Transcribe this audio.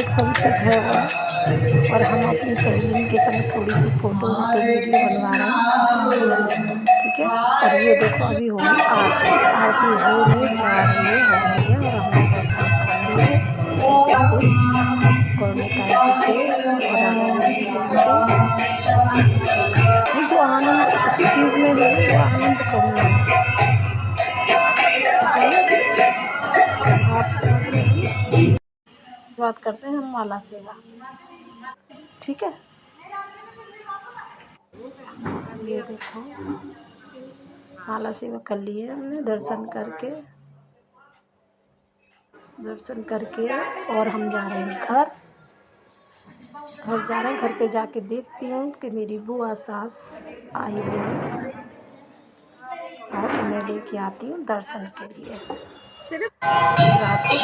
Sunset है वो, और हम अपनी सहेली के संग थोड़ी सी फोटो वीडियो बनवा रहे हैं। ठीक है, और ये देखो अभी होगी आरती होने जा रही है, और हमने दर्शन कर लिए जो आनंद इस चीज़ में है वो आनंद करना है। बात करते हैं हम माला सेवा। ठीक है, ये देखो माला सेवा कर लिए हमने, दर्शन करके और हम जा रहे हैं घर जा रहे हैं। घर पे जाके देखती हूँ कि मेरी बुआ सास आई हुई है, और उन्हें लेके आती हूँ दर्शन के लिए। रात को